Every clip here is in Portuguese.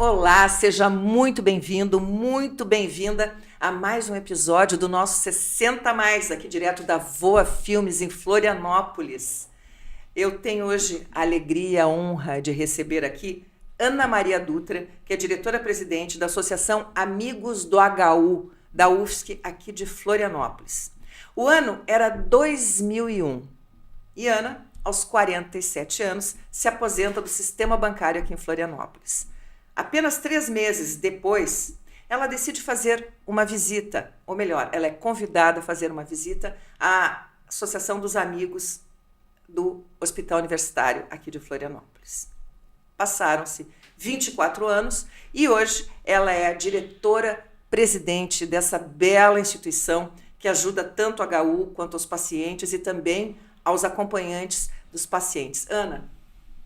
Olá, seja muito bem-vindo, muito bem-vinda a mais um episódio do nosso 60 Mais, aqui direto da Voa Filmes em Florianópolis. Eu tenho hoje a alegria, a honra de receber aqui Ana Maria Dutra, que é diretora-presidente da Associação Amigos do HU, da UFSC, aqui de Florianópolis. O ano era 2001 e Ana, aos 47 anos, se aposenta do sistema bancário aqui em Florianópolis. Apenas 3 meses depois, ela decide fazer uma visita, ou melhor, ela é convidada a fazer uma visita à Associação dos Amigos do Hospital Universitário aqui de Florianópolis. Passaram-se 24 anos e hoje ela é a diretora-presidente dessa bela instituição que ajuda tanto a HU quanto aos pacientes e também aos acompanhantes dos pacientes. Ana,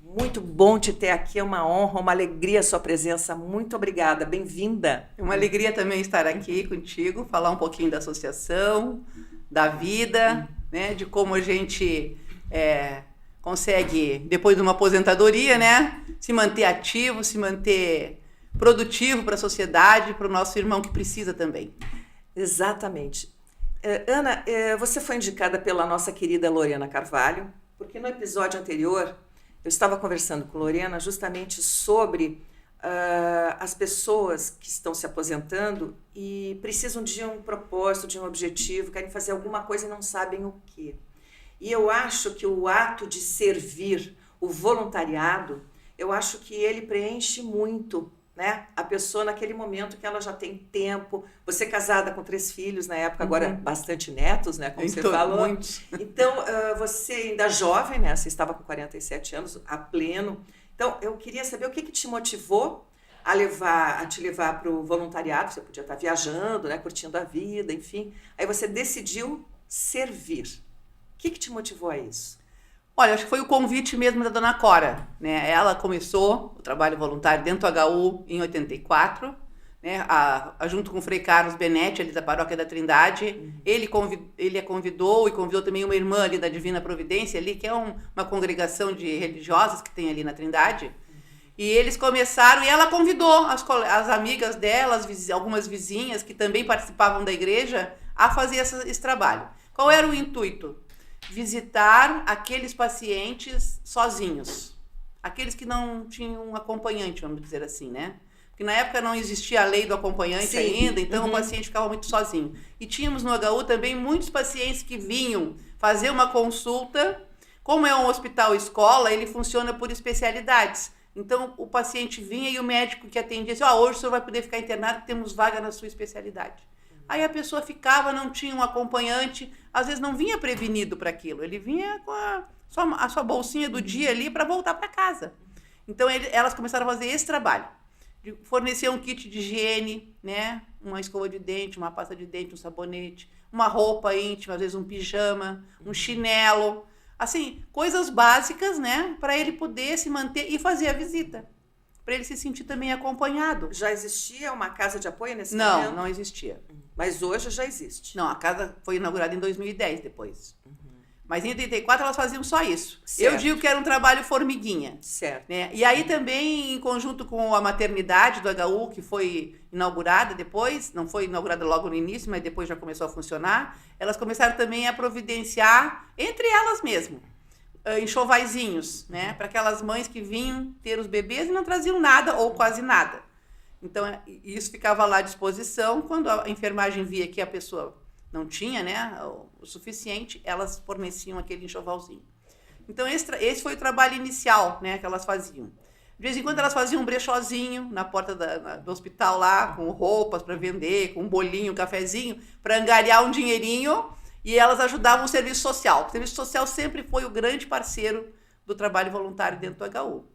muito bom te ter aqui, é uma honra, uma alegria a sua presença. Muito obrigada, bem-vinda. É uma alegria também estar aqui contigo, falar um pouquinho da associação, da vida, né, de como a gente consegue, depois de uma aposentadoria, né, se manter ativo, se manter produtivo para a sociedade, para o nosso irmão que precisa também. Exatamente. Ana, você foi indicada pela nossa querida Lorena Carvalho, porque no episódio anterior eu estava conversando com Lorena justamente sobre as pessoas que estão se aposentando e precisam de um propósito, de um objetivo, querem fazer alguma coisa e não sabem o quê. E eu acho que o ato de servir, o voluntariado, eu acho que ele preenche muito, né? A pessoa naquele momento que ela já tem tempo. Você casada com 3 filhos na época, agora bastante netos, né? Como você falou. Muitos. Então, você ainda jovem, né? Você estava com 47 anos, a pleno. Então, eu queria saber o que te motivou a te levar para o voluntariado. Você podia estar viajando, né? Curtindo a vida, enfim. Aí você decidiu servir. O que te motivou a isso? Olha, acho que foi o convite mesmo da dona Cora, né? Ela começou o trabalho voluntário dentro do HU em 84, né? Junto com o Frei Carlos Benetti, ali da Paróquia da Trindade. Ele a convidou e convidou também uma irmã ali da Divina Providência, ali, que é uma congregação de religiosas que tem ali na Trindade. E eles começaram, e ela convidou as amigas dela, algumas vizinhas que também participavam da igreja, a fazer esse trabalho. Qual era o intuito? Visitar aqueles pacientes sozinhos, aqueles que não tinham um acompanhante, vamos dizer assim, né? Porque na época não existia a lei do acompanhante ainda, então o paciente ficava muito sozinho. E tínhamos no HU também muitos pacientes que vinham fazer uma consulta. Como é um hospital escola, ele funciona por especialidades. Então o paciente vinha e o médico que atendia disse: hoje o senhor vai poder ficar internado, temos vaga na sua especialidade. Aí a pessoa ficava, não tinha um acompanhante, às vezes não vinha prevenido para aquilo, ele vinha com a sua bolsinha do dia ali para voltar para casa. Então elas começaram a fazer esse trabalho, de fornecer um kit de higiene, né? Uma escova de dente, uma pasta de dente, um sabonete, uma roupa íntima, às vezes um pijama, um chinelo, assim, coisas básicas, né? Para ele poder se manter e fazer a visita, para ele se sentir também acompanhado. Já existia uma casa de apoio nesse momento? Não existia. Mas hoje já existe. Não, a casa foi inaugurada em 2010 depois. Mas em 84 elas faziam só isso. Certo. Eu digo que era um trabalho formiguinha. Certo. Né? E aí também, em conjunto com a maternidade do HU, que foi inaugurada depois, não foi inaugurada logo no início, mas depois já começou a funcionar, elas começaram também a providenciar, entre elas mesmo, enxovaizinhos, né? Para aquelas mães que vinham ter os bebês e não traziam nada ou quase nada. Então, isso ficava lá à disposição. Quando a enfermagem via que a pessoa não tinha, né, o suficiente, elas forneciam aquele enxovalzinho. Então, esse foi o trabalho inicial, né, que elas faziam. De vez em quando, elas faziam um brechózinho na porta do hospital lá, com roupas para vender, com um bolinho, um cafezinho, para angariar um dinheirinho, e elas ajudavam o serviço social. O serviço social sempre foi o grande parceiro do trabalho voluntário dentro do HU.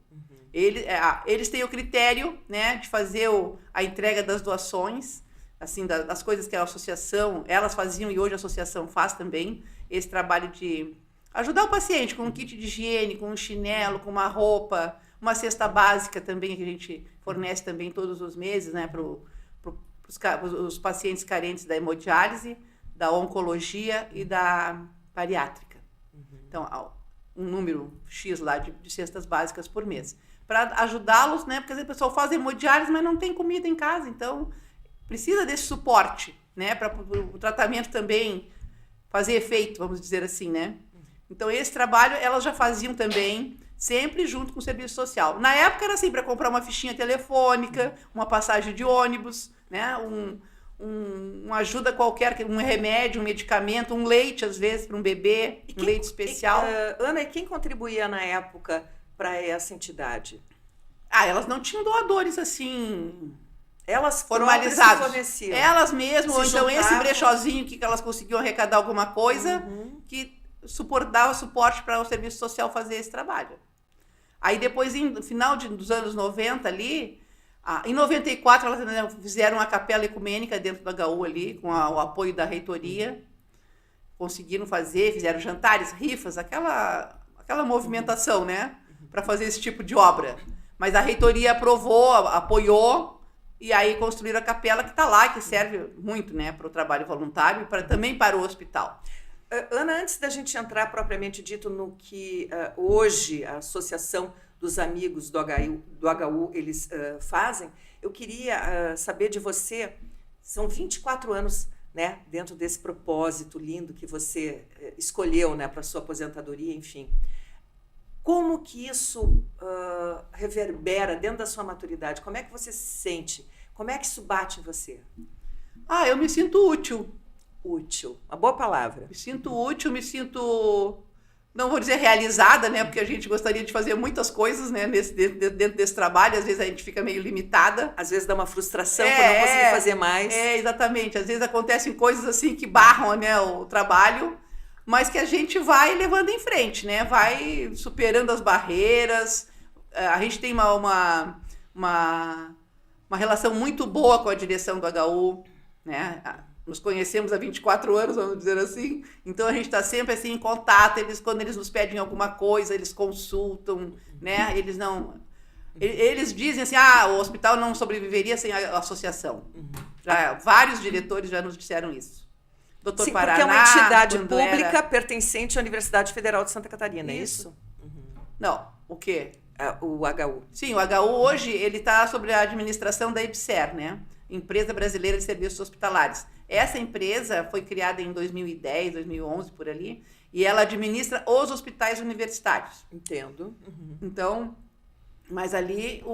Eles têm o critério, né, de fazer a entrega das doações, assim, das coisas que a associação, elas faziam e hoje a associação faz também, esse trabalho de ajudar o paciente com um kit de higiene, com um chinelo, com uma roupa, uma cesta básica também, que a gente fornece também todos os meses, né, para os pacientes carentes da hemodiálise, da oncologia e da bariátrica. Então, um número X lá de cestas básicas por mês. para ajudá-los, né? Porque às vezes o pessoal faz hemodiálise, mas não tem comida em casa, então precisa desse suporte, né? Para o tratamento também fazer efeito, vamos dizer assim, né? Então esse trabalho elas já faziam também, sempre junto com o serviço social. Na época era assim, para comprar uma fichinha telefônica, uma passagem de ônibus, né? Uma ajuda qualquer, um remédio, um medicamento, um leite, às vezes, para um bebê, leite especial. Ana, e quem contribuía na época para essa entidade? Elas não tinham doadores assim, elas formalizados. Forneciam. Elas mesmas, ou então juntavam. Esse brechozinho que elas conseguiam arrecadar alguma coisa, que dava suporte para o serviço social fazer esse trabalho. Aí depois, no final dos anos 90 ali, em 94 elas fizeram a capela ecumênica dentro da HU ali, com o apoio da reitoria. Conseguiram fazer, fizeram jantares, rifas, aquela movimentação, né? Para fazer esse tipo de obra. Mas a reitoria aprovou, apoiou, e aí construíram a capela que está lá, que serve muito, né, para o trabalho voluntário e também para o hospital. Ana, antes da gente entrar propriamente dito no que hoje a Associação dos Amigos do HU eles fazem, eu queria saber de você, são 24 anos, né, dentro desse propósito lindo que você escolheu, né, para sua aposentadoria, enfim. Como que isso reverbera dentro da sua maturidade? Como é que você se sente? Como é que isso bate em você? Eu me sinto útil. Útil, uma boa palavra. Me sinto útil, me sinto, não vou dizer realizada, né? Porque a gente gostaria de fazer muitas coisas, né? Dentro desse trabalho, às vezes a gente fica meio limitada. Às vezes dá uma frustração por não conseguir fazer mais. Exatamente. Às vezes acontecem coisas assim que barram, né, o trabalho, mas que a gente vai levando em frente, né? Vai superando as barreiras. A gente tem uma relação muito boa com a direção do HU, né? Nos conhecemos há 24 anos, vamos dizer assim. Então, a gente está sempre assim, em contato. Quando eles nos pedem alguma coisa, eles consultam, né? Eles dizem assim, o hospital não sobreviveria sem a associação. Vários diretores já nos disseram isso. Sim, Paraná, porque é uma entidade pública pertencente à Universidade Federal de Santa Catarina, é isso? Não, o quê? O HU. Sim, o HU hoje ele está sob a administração da IBSER, né? Empresa Brasileira de Serviços Hospitalares. Essa empresa foi criada em 2010, 2011, por ali, e ela administra os hospitais universitários. Entendo. Então, mas ali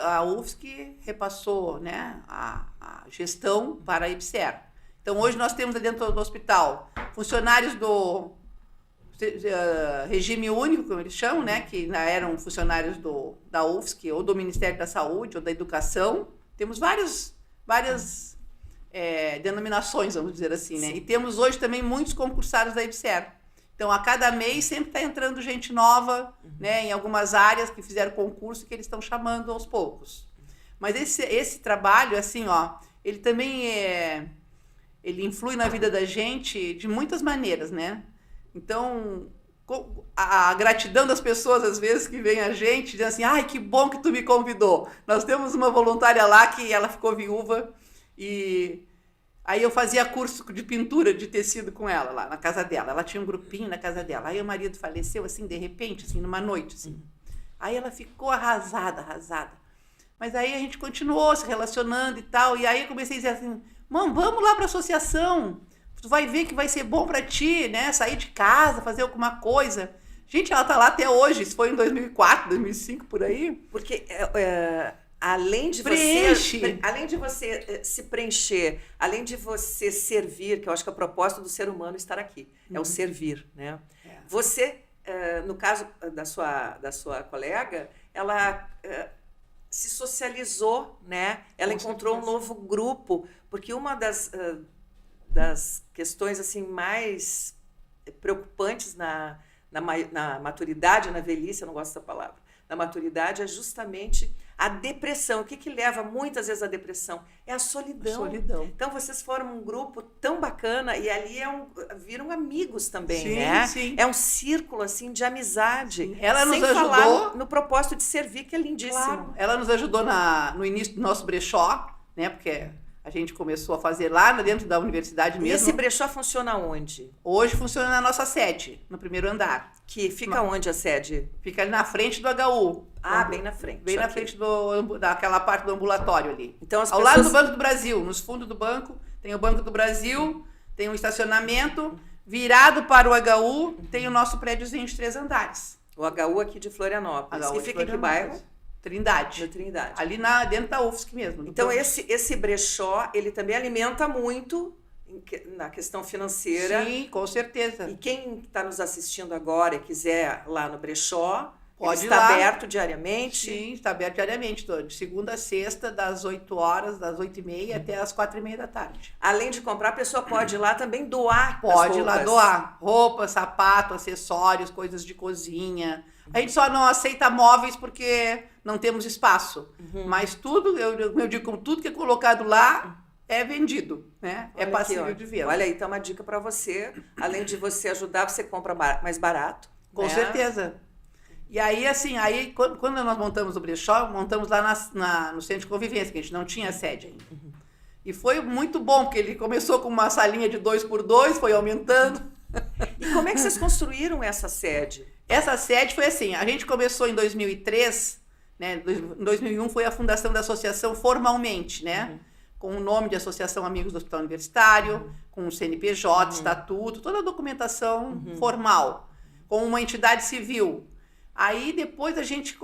a UFSC repassou, né, a gestão para a IBSER. Então, hoje nós temos dentro do hospital funcionários do regime único, como eles chamam, né, que eram funcionários da UFSC, ou do Ministério da Saúde, ou da Educação. Temos várias denominações, vamos dizer assim, né? E temos hoje também muitos concursados da IBSER. Então, a cada mês sempre está entrando gente nova, né, em algumas áreas que fizeram concurso que eles estão chamando aos poucos. Mas esse trabalho, assim, ele também ele influi na vida da gente de muitas maneiras, né? Então, a gratidão das pessoas, às vezes, que vem a gente, dizendo assim, ai, que bom que tu me convidou. Nós temos uma voluntária lá que ela ficou viúva e aí eu fazia curso de pintura de tecido com ela lá na casa dela. Ela tinha um grupinho na casa dela. Aí o marido faleceu, assim, de repente, assim, numa noite, assim. Aí ela ficou arrasada. Mas aí a gente continuou se relacionando e tal. E aí eu comecei a dizer assim, vamos lá para a associação. Tu vai ver que vai ser bom para ti, né? Sair de casa, fazer alguma coisa. Gente, ela tá lá até hoje. Isso foi em 2004, 2005, por aí. Porque além de você se preencher, além de você servir, que eu acho que é o propósito do ser humano estar aqui, é o servir, né? Você, no caso da sua colega, ela se socializou, né? Ela encontrou um novo grupo, porque uma das questões assim mais preocupantes na maturidade, na velhice, eu não gosto dessa palavra, na maturidade é justamente a depressão. O que leva muitas vezes à depressão? É a solidão. Então, vocês formam um grupo tão bacana e ali viram amigos também, sim, né? Sim. É um círculo, assim, de amizade. Sim. Ela nos ajudou. Falar no propósito de servir, que é lindíssimo. Claro. Ela nos ajudou no início do nosso brechó, né? Porque A gente começou a fazer lá dentro da universidade E mesmo. esse brechó funciona onde? Hoje funciona na nossa sede, no primeiro andar. Que fica onde a sede? Fica ali na frente do HU. Ah, bem na frente. Bem na ok. frente daquela parte do ambulatório ali. Então as Ao pessoas... lado do Banco do Brasil, nos fundos do banco, tem o Banco do Brasil, tem um estacionamento. Virado para o HU, tem o nosso prédiozinho de 3 andares. O HU aqui de Florianópolis. HU E de fica em que Florianópolis. bairro? Trindade. No Trindade. Ali dentro da UFSC mesmo. Então esse brechó, ele também alimenta muito na questão financeira. Sim, com certeza. E quem está nos assistindo agora e quiser lá no brechó, Pode ele ir está lá. aberto diariamente. Sim, está aberto diariamente, de segunda a sexta, das 8 horas, das 8h30 até as 4h30 da tarde. Além de comprar, a pessoa pode ir lá também doar as Pode ir lá roupas. doar roupa, sapato, acessórios, coisas de cozinha. A gente só não aceita móveis porque não temos espaço. Mas tudo, eu digo, tudo que é colocado lá é vendido, né? Olha É passível aqui, ó. de venda. Olha aí, tá uma dica para você. Além de você ajudar, você compra mais barato. Com né? certeza. E aí, assim, quando nós montamos o brechó, montamos lá no centro de convivência, que a gente não tinha sede ainda. E foi muito bom, porque ele começou com uma salinha de 2x2, foi aumentando. E como é que vocês construíram essa sede? Essa sede foi assim, a gente começou em 2003, né? Em 2001 foi a fundação da associação formalmente, né? Com o nome de Associação Amigos do Hospital Universitário, com o CNPJ, estatuto, toda a documentação formal, com uma entidade civil. Aí depois a gente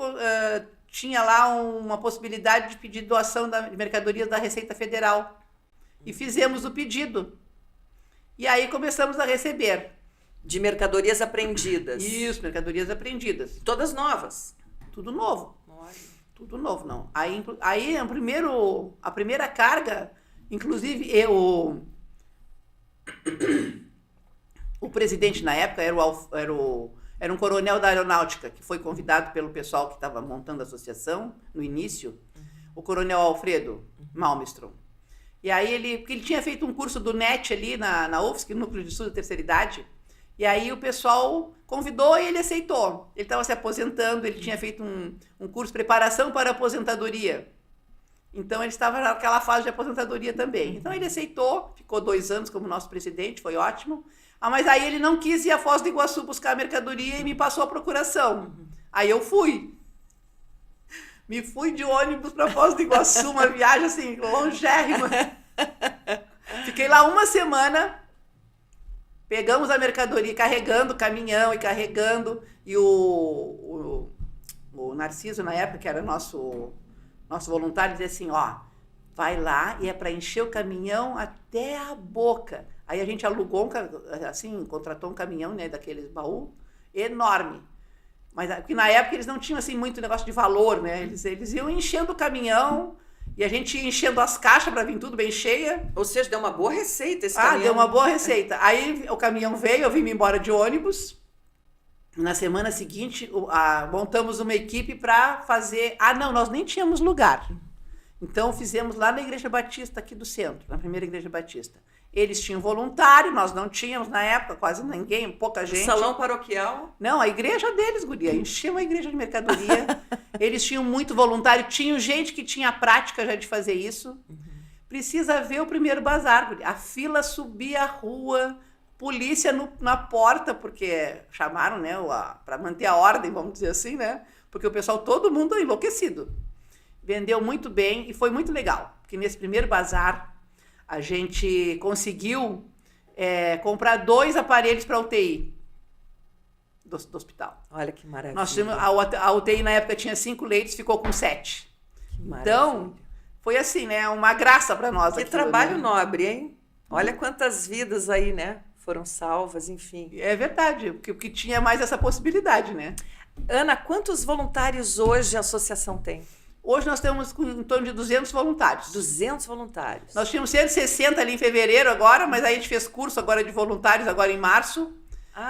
tinha lá uma possibilidade de pedir doação de mercadorias da Receita Federal. E fizemos o pedido. E aí começamos a receber. De mercadorias apreendidas. Isso, mercadorias apreendidas. Todas novas. Tudo novo. Olha. Tudo novo, não. Aí a primeira carga, inclusive o presidente na época era um coronel da aeronáutica, que foi convidado pelo pessoal que estava montando a associação no início, o coronel Alfredo Malmström. E aí porque ele tinha feito um curso do NET ali na UFSC, Núcleo de Estudo da Terceira Idade, e aí o pessoal convidou e ele aceitou. Ele estava se aposentando, ele tinha feito um curso de preparação para a aposentadoria. Então ele estava naquela fase de aposentadoria também. Então ele aceitou, ficou 2 anos como nosso presidente, foi ótimo. Mas aí ele não quis ir a Foz do Iguaçu buscar a mercadoria e me passou a procuração. Aí eu fui. Me fui de ônibus para Foz do Iguaçu, uma viagem assim, longérrima. Fiquei lá 1 semana, pegamos a mercadoria, carregando o caminhão e carregando. E o Narciso, na época, que era nosso voluntário, dizia assim, ó, vai lá e é para encher o caminhão até a boca. Aí a gente alugou, contratou um caminhão, né, daqueles baú, enorme. Mas porque na época eles não tinham assim muito negócio de valor, né? Eles iam enchendo o caminhão e a gente ia enchendo as caixas para vir tudo bem cheia. Ou seja, deu uma boa receita esse caminhão. Deu uma boa receita. Aí o caminhão veio, eu vim me embora de ônibus. Na semana seguinte, montamos uma equipe para fazer... não, nós nem tínhamos lugar. Então fizemos lá na Igreja Batista aqui do centro, na primeira Igreja Batista. Eles tinham voluntário, nós não tínhamos na época, quase ninguém, pouca gente. Salão paroquial? Não, a igreja deles, guria, encheu a igreja de mercadoria. Eles tinham muito voluntário, tinham gente que tinha prática já de fazer isso. Precisa ver o primeiro bazar, guria. A fila subia a rua, polícia na porta, porque chamaram, né, para manter a ordem, vamos dizer assim, né? Porque o pessoal, todo mundo enlouquecido. Vendeu muito bem e foi muito legal, porque nesse primeiro bazar a gente conseguiu comprar 2 aparelhos para UTI do hospital. Olha que maravilha. Nós tínhamos, a UTI na época tinha 5 leitos, ficou com 7. Então, foi assim, né? Uma graça para nós. Que trabalho nobre, hein? Olha quantas vidas aí, né? Foram salvas, enfim. É verdade, porque tinha mais essa possibilidade, né? Ana, quantos voluntários hoje a associação tem? Hoje nós temos em torno de 200 voluntários. 200 voluntários. Nós tínhamos 160 ali em fevereiro agora, mas aí a gente fez curso agora de voluntários agora em março.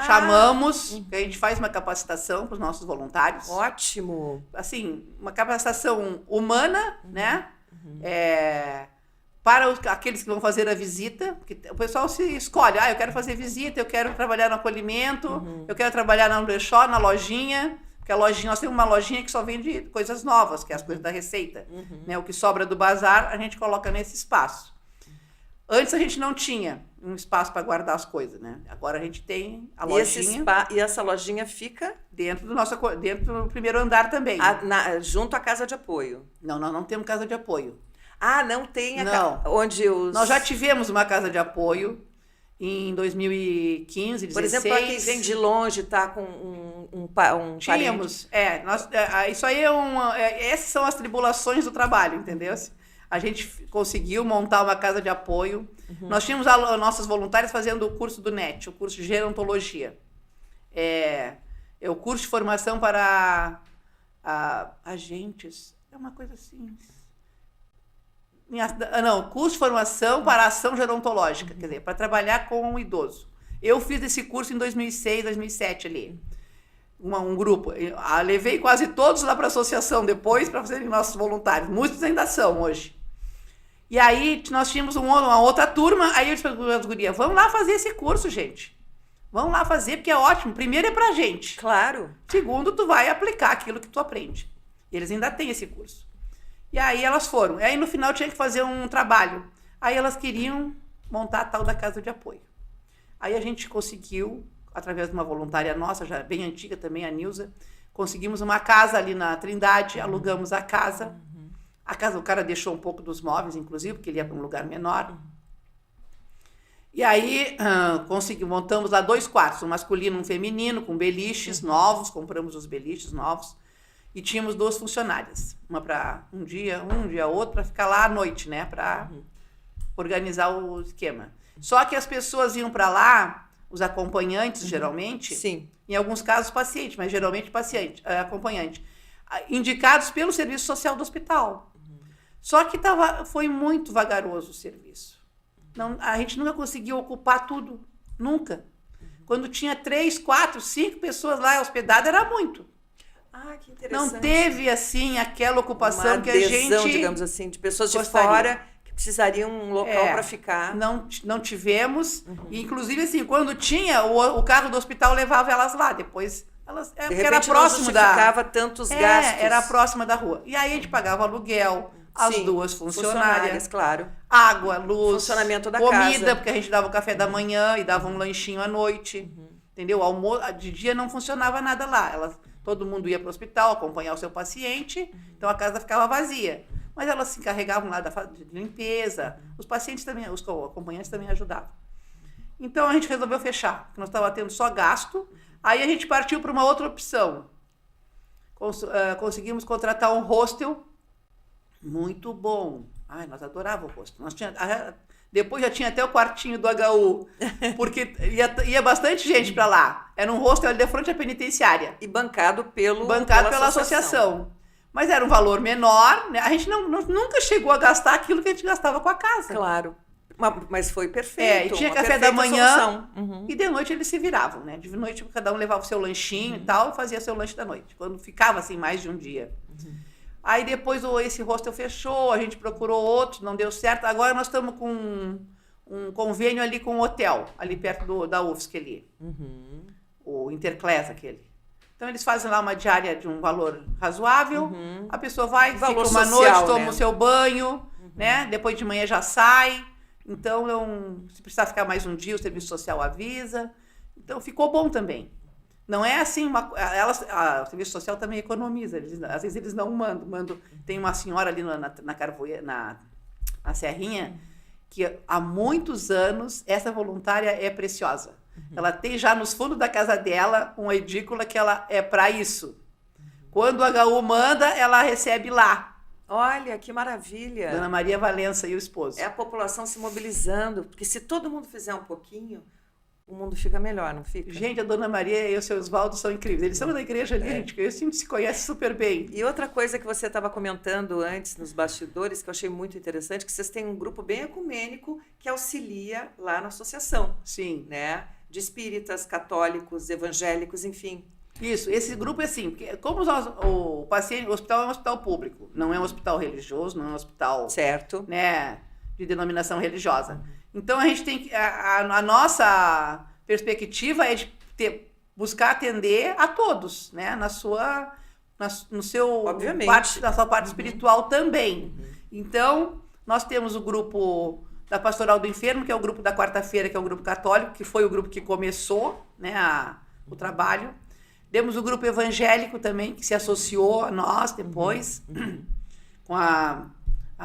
Chamamos, a gente faz uma capacitação para os nossos voluntários. Ótimo. Assim, uma capacitação humana, né? Para aqueles que vão fazer a visita, porque o pessoal se escolhe, eu quero fazer visita, eu quero trabalhar no acolhimento, eu quero trabalhar no brechó, na lojinha. Porque a lojinha, nós temos uma lojinha que só vende coisas novas, que é as coisas da Receita. Né? O que sobra do bazar, a gente coloca nesse espaço. Antes a gente não tinha um espaço para guardar as coisas, né? Agora a gente tem a lojinha. E essa lojinha fica Dentro do primeiro andar também. Junto à casa de apoio. Não, nós não temos casa de apoio. Ah, não tem onde Nós já tivemos uma casa de apoio em 2015, 2016. Por exemplo, para quem vem de longe, tá com um Tínhamos, isso aí essas são as tribulações do trabalho, entendeu? A gente conseguiu montar uma casa de apoio. Nós tínhamos nossas voluntárias fazendo o curso do NET, o curso de gerontologia. É o curso de formação para agentes, é uma coisa assim. Curso de formação para ação gerontológica, quer dizer, para trabalhar com o idoso. Eu fiz esse curso em 2006, 2007 ali. Um grupo. Levei quase todos lá para a associação depois para fazerem nossos voluntários. Muitos ainda são hoje. E aí nós tínhamos uma outra turma, aí eu disse para as gurias, vamos lá fazer esse curso, gente. Vamos lá fazer, porque é ótimo. Primeiro é pra gente. Claro. Segundo, tu vai aplicar aquilo que tu aprende. E eles ainda têm esse curso. E aí elas foram. E aí no final tinha que fazer um trabalho. Aí elas queriam montar a tal da casa de apoio. Aí a gente conseguiu, através de uma voluntária nossa, já bem antiga também, a Nilza, conseguimos uma casa ali na Trindade, alugamos a casa. A casa, o cara deixou um pouco dos móveis, inclusive, porque ele ia para um lugar menor. E aí montamos lá 2 quartos, um masculino e um feminino, com beliches novos, compramos os beliches novos. E tínhamos 2 funcionárias, uma para um dia outro, para ficar lá à noite, né? Para organizar o esquema. Só que as pessoas iam para lá, os acompanhantes, geralmente, sim, em alguns casos paciente, mas geralmente acompanhante, indicados pelo serviço social do hospital. Só que foi muito vagaroso o serviço. A gente nunca conseguiu ocupar tudo, nunca. Quando tinha 3, 4, 5 pessoas lá hospedadas, era muito. Ah, que interessante. Não teve, assim, aquela ocupação uma que adesão, a gente... digamos assim, de pessoas gostaria. De fora que precisariam um local para ficar. Não tivemos. E, inclusive, assim, quando tinha, o carro do hospital levava elas lá. Depois, elas... De repente, era próximo da... ficava tantos gastos. Era próxima da rua. E aí a gente pagava aluguel, as 2 funcionárias, claro. Água, luz, funcionamento da comida, casa. porque a gente dava o café da manhã e dava um lanchinho à noite. Entendeu? De dia não funcionava nada lá. Todo mundo ia para o hospital acompanhar o seu paciente, então a casa ficava vazia. Mas elas se encarregavam lá de limpeza, os pacientes também, os acompanhantes também ajudavam. Então a gente resolveu fechar, porque nós estávamos tendo só gasto. Aí a gente partiu para uma outra opção. Conseguimos contratar um hostel muito bom. Ai, nós adorávamos o hostel. Depois já tinha até o quartinho do HU, porque ia bastante gente para lá. Era um hostel ali de frente à penitenciária. E bancado pela associação. Mas era um valor menor, né? A gente nunca chegou a gastar aquilo que a gente gastava com a casa. Claro. Mas foi perfeito. E tinha café da manhã e de noite eles se viravam, né? De noite cada um levava o seu lanchinho e tal, e fazia seu lanche da noite. Quando ficava assim mais de um dia. Aí depois esse hostel fechou, a gente procurou outro, não deu certo. Agora nós estamos com um convênio ali com um hotel, ali perto da UFSC ali. O Interclass aquele. Então eles fazem lá uma diária de um valor razoável, a pessoa vai, fica uma noite, toma o seu banho, né? Depois de manhã já sai. Então, se precisar ficar mais um dia, o serviço social avisa. Então ficou bom também. Não é assim, o serviço social também economiza, às vezes eles não mandam. Tem uma senhora ali na Serrinha, que há muitos anos, essa voluntária é preciosa. Ela tem já nos fundos da casa dela uma edícula que ela é para isso. Quando o HU manda, ela recebe lá. Olha, que maravilha. Dona Maria Valença e o esposo. É a população se mobilizando, porque se todo mundo fizer um pouquinho, o mundo fica melhor, não fica? Gente, a Dona Maria e o seu Oswaldo são incríveis. Eles são da igreja ali, gente, que a gente se conhece super bem. E outra coisa que você estava comentando antes nos bastidores, que eu achei muito interessante, que vocês têm um grupo bem ecumênico que auxilia lá na associação. Sim. Né? De espíritas, católicos, evangélicos, enfim. Isso, esse grupo é assim, porque como o hospital é um hospital público, não é um hospital religioso, não é um hospital... Certo. Né, de denominação religiosa. Então, a gente tem que... A nossa perspectiva é de buscar atender a todos, né? Na sua Obviamente. Na sua parte espiritual também. Então, nós temos o grupo da Pastoral do Enfermo, que é o grupo da quarta-feira, que é o grupo católico, que foi o grupo que começou, né, o trabalho. Temos o grupo evangélico também, que se associou a nós depois, com a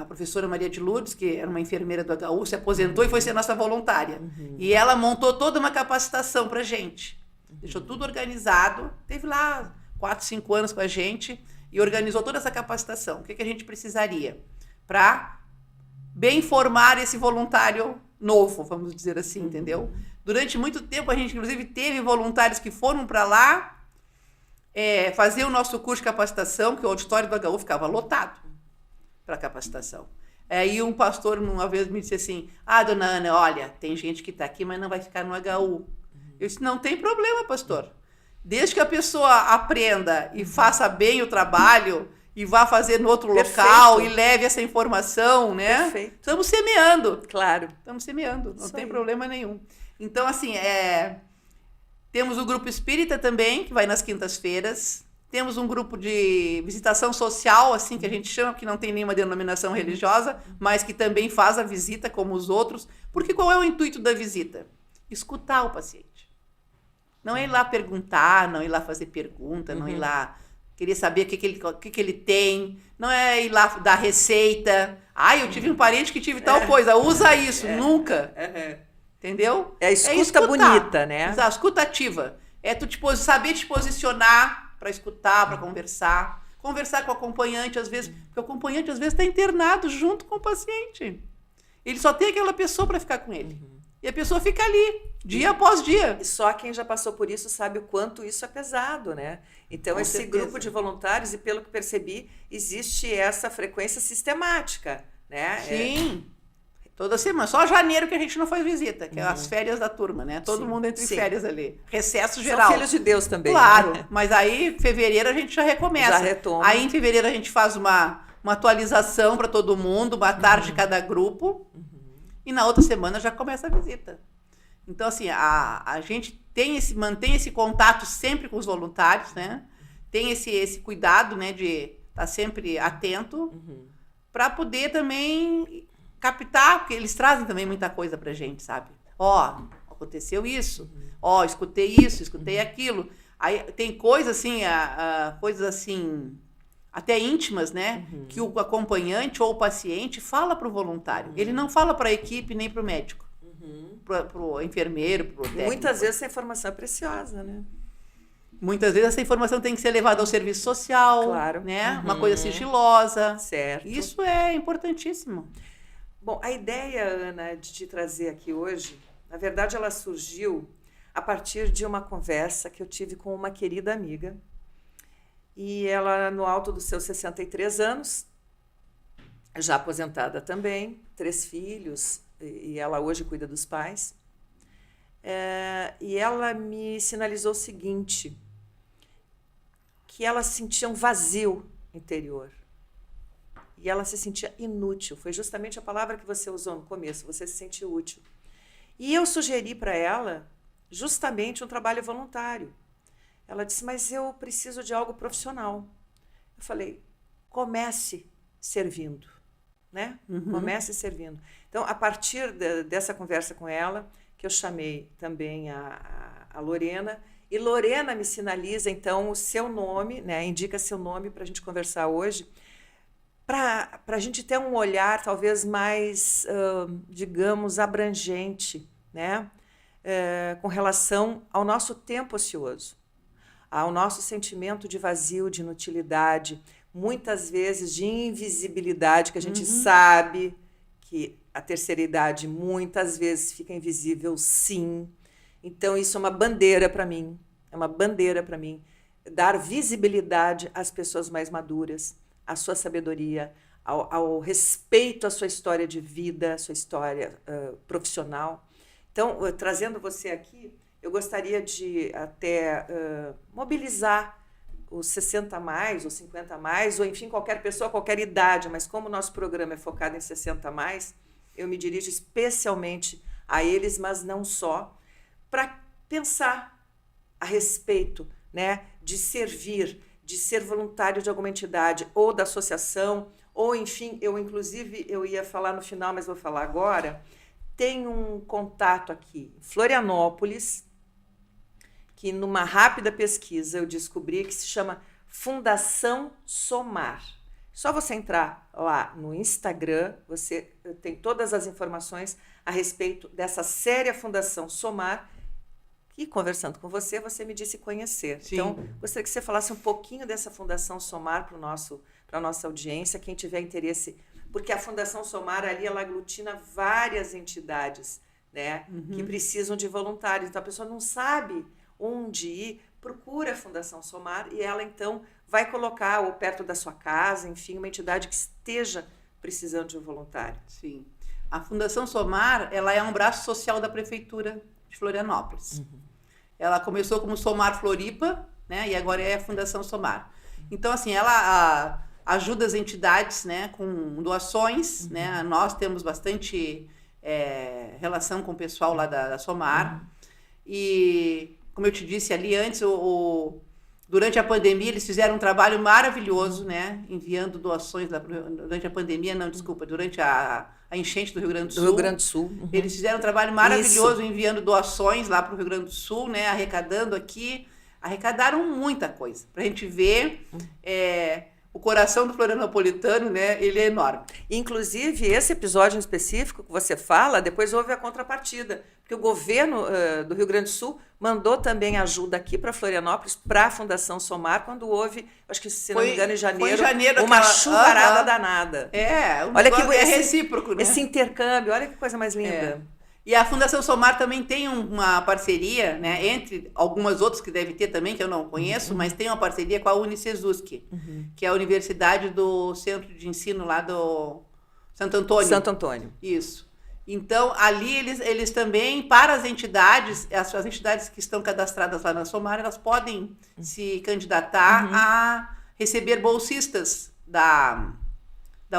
professora Maria de Lourdes, que era uma enfermeira do HU, se aposentou e foi ser nossa voluntária. E ela montou toda uma capacitação para a gente. Deixou tudo organizado. Teve lá 4, 5 anos com a gente e organizou toda essa capacitação. O que a gente precisaria para bem formar esse voluntário novo, vamos dizer assim, entendeu? Durante muito tempo, a gente, inclusive, teve voluntários que foram para lá fazer o nosso curso de capacitação, que o auditório do HU ficava lotado para capacitação. Aí um pastor, uma vez, me disse assim, dona Ana, olha, tem gente que está aqui, mas não vai ficar no HU. Eu disse, não tem problema, pastor. Desde que a pessoa aprenda e faça bem o trabalho e vá fazer no outro local e leve essa informação, né? Perfeito. Estamos semeando. Claro. Estamos semeando, não Isso tem aí. problema nenhum. Então, assim, temos o grupo espírita também, que vai nas quintas-feiras. Temos um grupo de visitação social, assim que a gente chama, que não tem nenhuma denominação religiosa, mas que também faz a visita como os outros. Porque qual é o intuito da visita? Escutar o paciente. Não é ir lá perguntar, não é ir lá fazer pergunta, não é ir lá querer saber o que ele tem, não é ir lá dar receita. Eu tive um parente que tive tal coisa, usa isso, nunca. Entendeu? É a escuta escutar. bonita, né? Exato, escuta ativa. É tu saber te posicionar para escutar, para conversar. Conversar com o acompanhante, às vezes, porque o acompanhante, às vezes, está internado junto com o paciente. Ele só tem aquela pessoa para ficar com ele. E a pessoa fica ali, dia após dia. E só quem já passou por isso sabe o quanto isso é pesado, né? Então, Com esse certeza. grupo de voluntários, e pelo que percebi, existe essa frequência sistemática, né? Sim. Toda semana. Só janeiro que a gente não faz visita, que é as férias da turma, né? Todo Sim, mundo entra em sim. férias ali. Recesso geral. São filhos de Deus também. Claro, Né? mas aí, em fevereiro, a gente já recomeça. Já retoma. Aí, em fevereiro, a gente faz uma atualização para todo mundo, uma tarde de cada grupo. E na outra semana já começa a visita. Então, assim, a gente mantém esse contato sempre com os voluntários, né? Tem esse cuidado, né, de estar sempre atento para poder também captar, porque eles trazem também muita coisa pra gente, sabe? Aconteceu isso. Escutei isso, escutei aquilo. Aí tem coisas assim, até íntimas, né? Que o acompanhante ou o paciente fala pro voluntário. Ele não fala para a equipe nem pro médico. Pro enfermeiro, pro técnico. Muitas vezes essa informação é preciosa, né? Muitas vezes essa informação tem que ser levada ao serviço social, Claro. né? Uma coisa sigilosa. Certo. Isso é importantíssimo. Bom, a ideia, Ana, de te trazer aqui hoje, na verdade, ela surgiu a partir de uma conversa que eu tive com uma querida amiga. E ela, no alto dos seus 63 anos, já aposentada também, 3 filhos, e ela hoje cuida dos pais. E ela me sinalizou o seguinte, que ela sentia um vazio interior. E ela se sentia inútil. Foi justamente a palavra que você usou no começo, você se sente útil. E eu sugeri para ela justamente um trabalho voluntário. Ela disse, mas eu preciso de algo profissional. Eu falei, comece servindo, né? Comece servindo. Então, a partir dessa conversa com ela, que eu chamei também a Lorena, e Lorena me sinaliza, então, o seu nome, né? Indica seu nome para a gente conversar hoje, para a gente ter um olhar talvez mais, digamos, abrangente, né? Com relação ao nosso tempo ocioso, ao nosso sentimento de vazio, de inutilidade, muitas vezes de invisibilidade, que a gente sabe que a terceira idade muitas vezes fica invisível, sim. Então, isso é uma bandeira para mim, dar visibilidade às pessoas mais maduras, à sua sabedoria, ao respeito à sua história de vida, à sua história profissional. Então, trazendo você aqui, eu gostaria de até mobilizar os 60 a mais, ou 50 a mais, ou enfim, qualquer pessoa, qualquer idade, mas como o nosso programa é focado em 60 a mais, eu me dirijo especialmente a eles, mas não só, para pensar a respeito, né, de servir, de ser voluntário de alguma entidade ou da associação, ou enfim, inclusive eu ia falar no final, mas vou falar agora, tem um contato aqui em Florianópolis, que numa rápida pesquisa eu descobri que se chama Fundação Somar. Só você entrar lá no Instagram, você tem todas as informações a respeito dessa séria Fundação Somar, e conversando com você, você me disse conhecer. Sim. Então, gostaria que você falasse um pouquinho dessa Fundação Somar para a nossa audiência, quem tiver interesse, porque a Fundação Somar ali, ela aglutina várias entidades, né, que precisam de voluntários. Então, a pessoa não sabe onde ir, procura a Fundação Somar e ela, então, vai colocar ou perto da sua casa, enfim, uma entidade que esteja precisando de um voluntário. Sim. A Fundação Somar, ela é um braço social da Prefeitura de Florianópolis. Ela começou como Somar Floripa, né, e agora é a Fundação Somar. Então, assim, ela ajuda as entidades, né, com doações, né, nós temos bastante relação com o pessoal lá da Somar, e, como eu te disse ali antes, durante a pandemia, eles fizeram um trabalho maravilhoso, né? Enviando doações durante a pandemia, não, desculpa, durante a enchente do Rio Grande do Sul. Do Rio Grande do Sul. Eles fizeram um trabalho maravilhoso enviando doações lá para o Rio Grande do Sul, né? Arrecadando aqui. Arrecadaram muita coisa. Para a gente ver, o coração do florianopolitano, né? Ele é enorme. Inclusive, esse episódio em específico que você fala, depois houve a contrapartida. Porque o governo do Rio Grande do Sul mandou também ajuda aqui para Florianópolis, para a Fundação Somar, quando houve, acho que se não me engano, em janeiro uma chuvarada danada. Olha que é recíproco, né? Esse intercâmbio, olha que coisa mais linda. E a Fundação Somar também tem uma parceria, né, entre algumas outras que deve ter também, que eu não conheço, mas tem uma parceria com a Unicesusk, que é a Universidade do Centro de Ensino lá do Santo Antônio. Santo Antônio. Isso. Então, ali eles também, para as entidades, as entidades que estão cadastradas lá na Somar, elas podem se candidatar a receber bolsistas da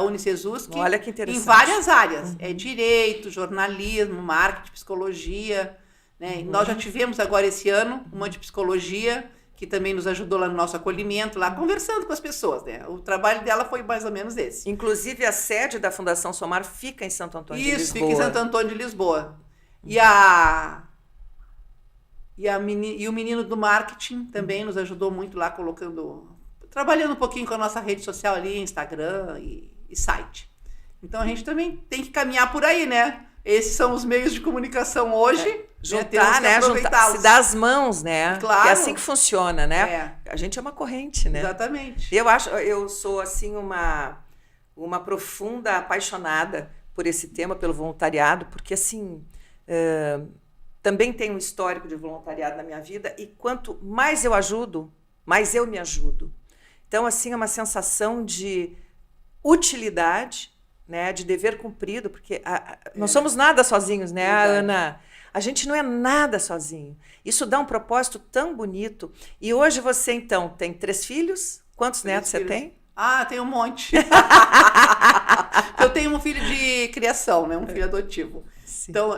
Unicesusk. Olha que interessante. Em várias áreas. Direito, jornalismo, marketing, psicologia. Né? Nós já tivemos agora esse ano uma de psicologia, que também nos ajudou lá no nosso acolhimento, lá conversando com as pessoas, né? O trabalho dela foi mais ou menos esse. Inclusive, a sede da Fundação Somar fica em Santo Antônio de Lisboa. Isso, fica em Santo Antônio de Lisboa. E o menino do marketing também nos ajudou muito lá, trabalhando um pouquinho com a nossa rede social ali, Instagram e site. Então, a gente também tem que caminhar por aí, né? Esses são os meios de comunicação hoje. Juntar, né? Se dar as mãos, né? Claro. Que é assim que funciona, né? A gente é uma corrente, né? Exatamente. Eu sou, assim, uma profunda apaixonada por esse tema, pelo voluntariado, porque, assim, também tenho um histórico de voluntariado na minha vida e quanto mais eu ajudo, mais eu me ajudo. Então, assim, é uma sensação de utilidade, né, de dever cumprido, porque não somos nada sozinhos, né, Ana? A gente não é nada sozinho. Isso dá um propósito tão bonito. E hoje você, então, tem 3 filhos? Quantos netos você tem? Tem um monte. Eu tenho um filho de criação, né, um filho adotivo. Sim. Então,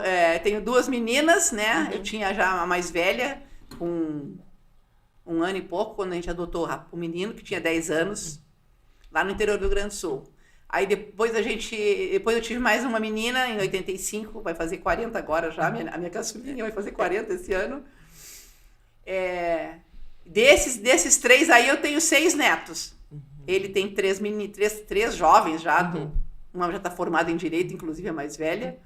tenho 2 meninas, né? Eu tinha já a mais velha, com 1 ano e pouco, quando a gente adotou o menino, que tinha 10 anos, lá no interior do Rio Grande do Sul. Aí depois eu tive mais uma menina em 85, vai fazer 40 agora já, a minha caçulinha vai fazer 40 esse ano. Desses 3 aí eu tenho 6 netos. Ele tem 3 jovens já, uma já está formada em Direito, inclusive a mais velha.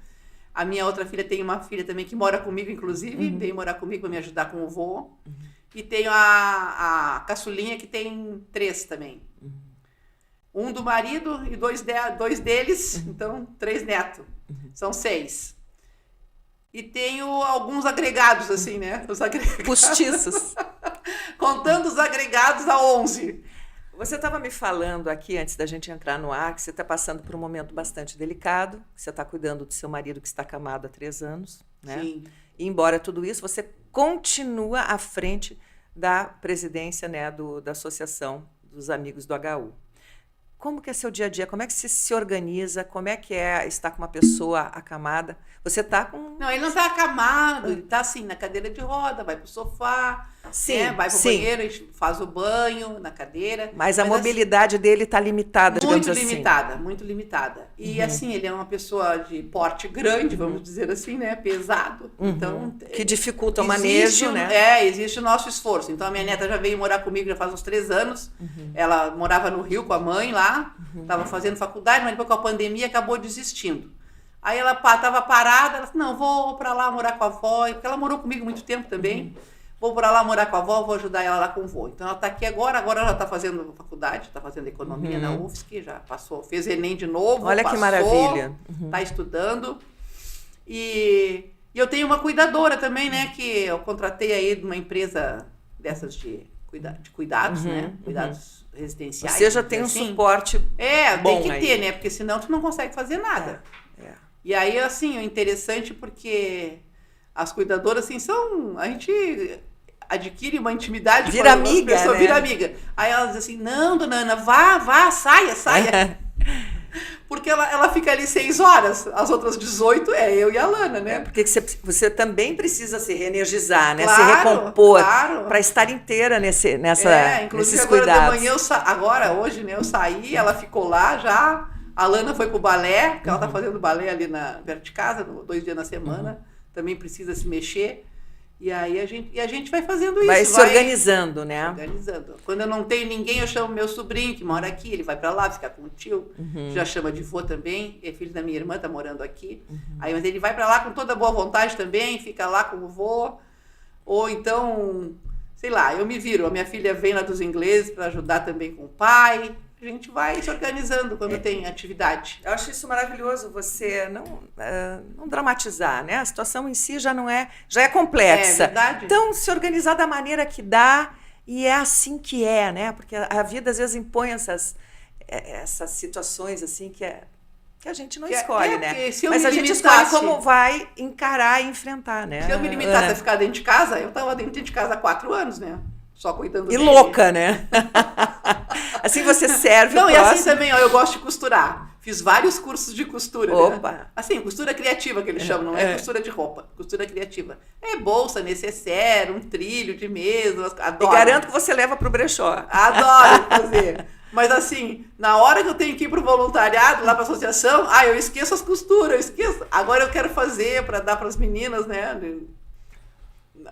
A minha outra filha tem uma filha também que mora comigo, inclusive, veio morar comigo para me ajudar com o vô. E tenho a caçulinha que tem 3 também. 1 do marido e 2 deles, então 3 netos. São 6. E tenho alguns agregados, assim, né? Os agregados. Postiços. Contando os agregados a 11. Você estava me falando aqui, antes da gente entrar no ar, que você está passando por um momento bastante delicado, que você está cuidando do seu marido que está acamado há 3 anos, né? Sim. E, embora tudo isso, você continua à frente da presidência, né, da Associação dos Amigos do HU. como que é seu dia a dia? Como é que você se organiza? Como é que é estar com uma pessoa acamada? Você está com... Não, ele não está acamado, ele está assim, na cadeira de roda, vai pro sofá, Sim, né? Vai pro banheiro, a gente faz o banho na cadeira. Mas a mobilidade dele está limitada, digamos assim. Muito limitada. E assim, ele é uma pessoa de porte grande, vamos dizer assim, né? Pesado. Então, que dificulta o manejo, né? Existe o nosso esforço. Então, a minha neta já veio morar comigo já faz uns 3 anos. Ela morava no Rio com a mãe lá, estava fazendo faculdade, mas depois com a pandemia acabou desistindo. Aí ela estava parada, ela disse, não, vou para lá morar com a avó, porque ela morou comigo muito tempo também. Vou para lá morar com a avó, vou ajudar ela lá com o vô. Então ela está aqui agora ela está fazendo faculdade, está fazendo economia na UFSC, já passou, fez Enem de novo. Olha que maravilha. Está estudando. E eu tenho uma cuidadora também, né, que eu contratei aí de uma empresa dessas de cuidados, né? Cuidados residenciais. Você já tem um suporte bom tem que aí. ter, né? Porque senão tu não consegue fazer nada. E aí, assim, o interessante porque as cuidadoras, assim, a gente adquire uma intimidade vira com as amiga, pessoas, né? vira amiga. Aí elas dizem assim, não, dona Ana, vá, saia. Porque ela fica ali 6 horas, as outras 18 é eu e a Lana, né? Porque você também precisa se reenergizar, né? Claro, se recompor, claro. para estar inteira nesses inclusive cuidados. De manhã, hoje, né, eu saí, ela ficou lá já, a Lana foi pro balé, porque ela tá fazendo balé ali perto de casa, 2 dias na semana, também precisa se mexer. E aí a gente vai fazendo isso. Vai se organizando, né? Organizando. Quando eu não tenho ninguém, eu chamo meu sobrinho, que mora aqui, ele vai para lá, fica com o tio, já chama de vô também, é filho da minha irmã, tá morando aqui. Aí, mas ele vai para lá com toda boa vontade também, fica lá com o vô. Ou então, sei lá, eu me viro, a minha filha vem lá dos ingleses para ajudar também com o pai. A gente vai se organizando quando tem atividade. Eu acho isso maravilhoso, você não dramatizar, né? A situação em si já é complexa. É verdade. Então, se organizar da maneira que dá, e é assim que é, né? Porque a vida às vezes impõe essas situações assim que a gente não escolhe, né? Mas a gente escolhe como vai encarar e enfrentar, né? Se eu me limitasse a ficar dentro de casa, eu estava dentro de casa há 4 anos, né? Só cuidando dele. E louca, né? Assim você serve Não, o e próximo. assim também, eu gosto de costurar. Fiz vários cursos de costura. Opa! Né? Assim, costura criativa que eles chamam, não é costura de roupa. Costura criativa. É bolsa, necessaire, um trilho de mesa, adoro. E garanto que você leva pro brechó. Adoro fazer. Mas assim, na hora que eu tenho que ir pro voluntariado, lá pra associação, eu esqueço as costuras, eu esqueço. Agora eu quero fazer para dar para as meninas, né?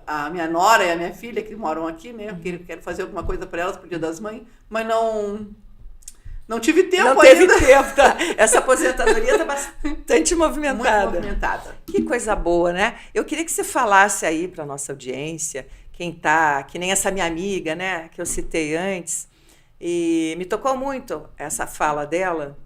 A minha nora e a minha filha que moram aqui, né? Eu quero fazer alguma coisa para elas pro Dia das Mães, mas não tive tempo ainda. Não teve tempo, tá? Essa aposentadoria está bastante movimentada. Muito movimentada. Que coisa boa, né? Eu queria que você falasse aí para nossa audiência, que nem essa minha amiga, né? Que eu citei antes, e me tocou muito essa fala dela,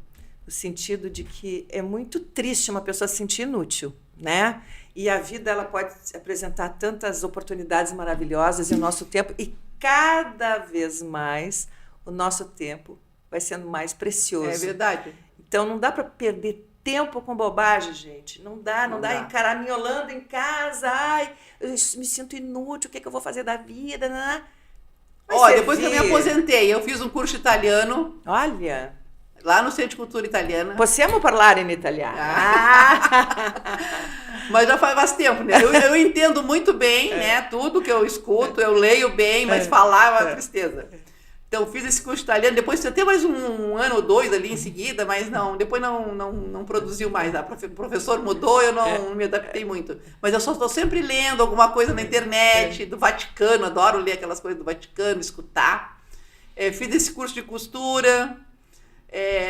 no sentido de que é muito triste uma pessoa se sentir inútil, né? E a vida ela pode apresentar tantas oportunidades maravilhosas e o nosso tempo, e cada vez mais o nosso tempo vai sendo mais precioso. É verdade. Então não dá para perder tempo com bobagem, gente. Não dá encarar miolando em casa. Ai, eu me sinto inútil, o que eu vou fazer da vida? Depois que eu me aposentei, eu fiz um curso de italiano. Olha. Lá no Centro de Cultura Italiana. Possiamo parlare in italiano? Mas já faz tempo, né? Eu entendo muito bem, né? Tudo que eu escuto, eu leio bem, mas falar é uma tristeza. Então, fiz esse curso de italiano, depois até mais um ano ou 2 ali em seguida, mas depois não produziu mais. O professor mudou, eu não me adaptei muito. Mas eu só estou sempre lendo alguma coisa na internet, do Vaticano, adoro ler aquelas coisas do Vaticano, escutar. Fiz esse curso de costura.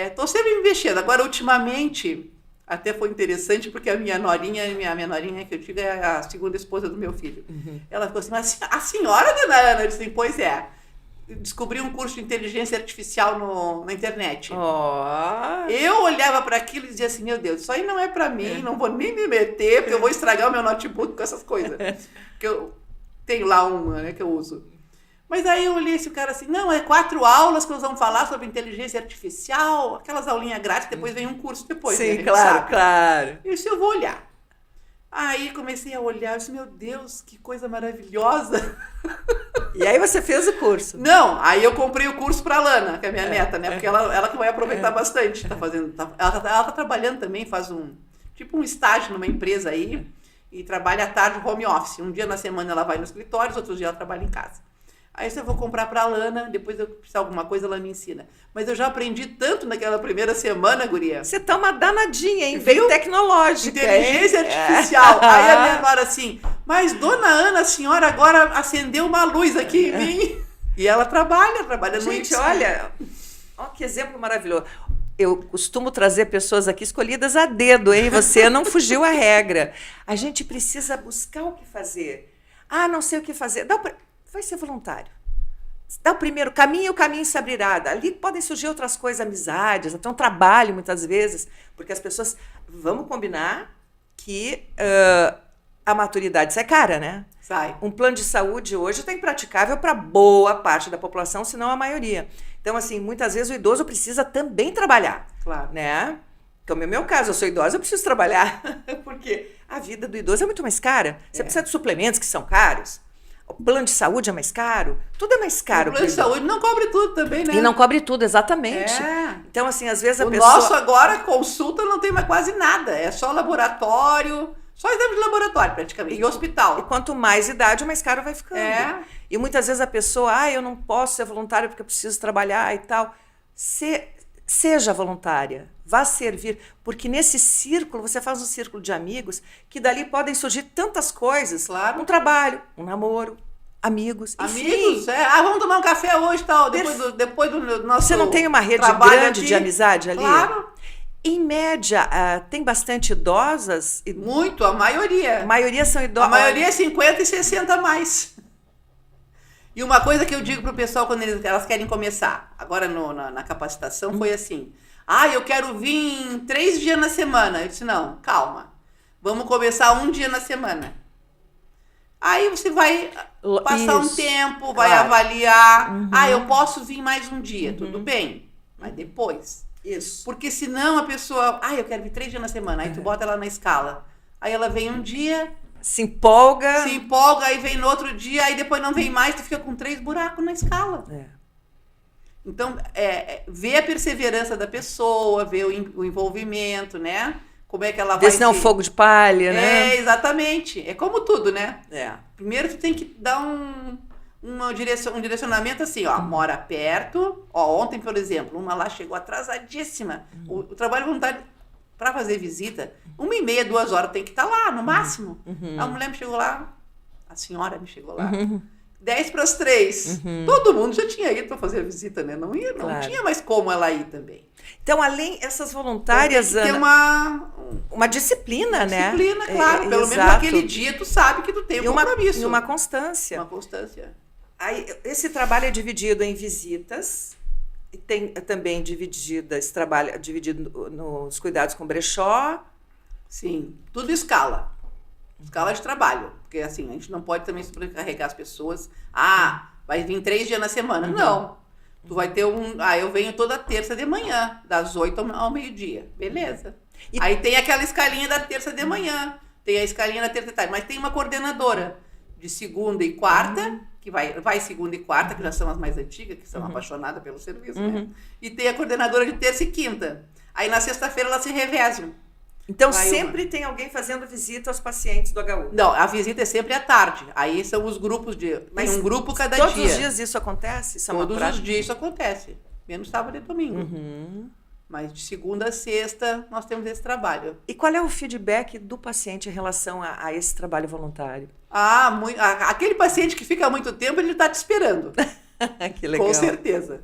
Estou sempre me mexendo. Agora, ultimamente, até foi interessante, porque a minha norinha que eu tive é a segunda esposa do meu filho. Ela ficou assim, mas a senhora, dona Ana? Eu disse, pois é. Descobri um curso de inteligência artificial na internet. Eu olhava para aquilo e dizia assim, meu Deus, isso aí não é para mim, não vou nem me meter, porque eu vou estragar o meu notebook com essas coisas. Porque eu tenho lá uma, né, que eu uso. Mas aí eu olhei esse cara assim, não, 4 aulas que nós vamos falar sobre inteligência artificial, aquelas aulinhas grátis, depois vem um curso depois. Sim, né, claro. Isso eu vou olhar. Aí comecei a olhar, eu disse, meu Deus, que coisa maravilhosa. E aí você fez o curso? Não, aí eu comprei o curso pra Lana, que é minha neta, né? Porque ela que vai aproveitar bastante. Ela tá trabalhando também, faz um estágio numa empresa aí e trabalha à tarde home office. Um dia na semana ela vai no escritório, outros dias ela trabalha em casa. Aí eu vou comprar pra Lana, depois eu precisar de alguma coisa, ela me ensina. Mas eu já aprendi tanto naquela primeira semana, guria. Você tá uma danadinha, hein? Bem tecnológica. Inteligência artificial. Aí a minha nora assim, mas dona Ana, a senhora agora acendeu uma luz aqui em mim. E ela trabalha no Gente, ensino. olha que exemplo maravilhoso. Eu costumo trazer pessoas aqui escolhidas a dedo, hein? Você não fugiu à regra. A gente precisa buscar o que fazer. Ah, não sei o que fazer. Vai ser voluntário. Dá o primeiro caminho e o caminho se abrirá. Ali podem surgir outras coisas, amizades, até um trabalho, muitas vezes. Porque as pessoas... Vamos combinar que a maturidade sai cara, né? Sai. Um plano de saúde hoje está impraticável para boa parte da população, se não a maioria. Então, assim, muitas vezes o idoso precisa também trabalhar. Claro. Né? Como é o meu caso, eu sou idosa, eu preciso trabalhar. Porque a vida do idoso é muito mais cara. Você precisa de suplementos que são caros. O plano de saúde é mais caro. Tudo é mais caro. O plano de saúde não cobre tudo também, né? E não cobre tudo, exatamente. É. Então, assim, às vezes a o pessoa... nosso agora, consulta, não tem mais quase nada. É só laboratório, só exame de laboratório, praticamente. E hospital. E quanto mais idade, mais caro vai ficando. É. E muitas vezes a pessoa, eu não posso ser voluntária porque eu preciso trabalhar e tal. Seja voluntária, vá servir, porque nesse círculo, você faz um círculo de amigos, que dali podem surgir tantas coisas. Claro. Um trabalho, um namoro, amigos, enfim. Amigos, vamos tomar um café hoje e tal, depois do nosso Você não tem uma rede grande de amizade ali? Claro. Em média, tem bastante idosas? Muito, a maioria. A maioria são idosas. A maioria é 50 e 60 a mais. E uma coisa que eu digo pro pessoal quando elas querem começar, agora na capacitação, foi assim, eu quero vir 3 dias na semana. Eu disse, não, calma, vamos começar 1 dia na semana. Aí você vai passar um tempo, vai avaliar, eu posso vir mais um dia, tudo bem, mas depois. Isso. Porque senão a pessoa, eu quero vir 3 dias na semana, aí tu bota ela na escala. Aí ela vem um dia... Se empolga, aí vem no outro dia, aí depois não vem mais, tu fica com 3 buracos na escala. Então, ver a perseverança da pessoa, ver o envolvimento, né? Como é que ela vai... Desse não fogo de palha, né? Exatamente. É como tudo, né? Primeiro tu tem que dar um direcionamento assim, mora perto. Ontem, por exemplo, uma lá chegou atrasadíssima. O trabalho voluntário... Para fazer visita, 1h30, 2 horas tem que estar lá, no máximo. A mulher me chegou lá, a senhora me chegou lá, 10 para as 3. Todo mundo já tinha ido para fazer a visita, né? Não tinha mais como ela ir também. Então, além essas voluntárias, tem que ter uma disciplina, né? Disciplina, claro. Pelo menos naquele dia tu sabe que tu tem um compromisso. E uma constância. Uma constância. Aí, esse trabalho é dividido em visitas. E tem também esse trabalho dividido nos cuidados com brechó. Sim, tudo escala de trabalho, porque assim, a gente não pode também sobrecarregar as pessoas. Vai vir 3 dias na semana. Não, tu vai ter eu venho toda terça de manhã, das 8 ao meio-dia, beleza. Aí tem aquela escalinha da terça de manhã, tem a escalinha da terça de tarde, mas tem uma coordenadora de segunda e quarta, que vai segunda e quarta, que já são as mais antigas, que são apaixonadas pelo serviço, né? E tem a coordenadora de terça e quinta. Aí na sexta-feira elas se revezam. Então sempre tem alguém fazendo visita aos pacientes do HU? Não, a visita é sempre à tarde. Aí são os grupos tem um grupo cada dia. Todos os dias isso acontece? Todos os dias isso acontece. Menos sábado e domingo. Mas de segunda a sexta nós temos esse trabalho. E qual é o feedback do paciente em relação a esse trabalho voluntário? Aquele paciente que fica muito tempo, ele está te esperando. Que legal. Com certeza.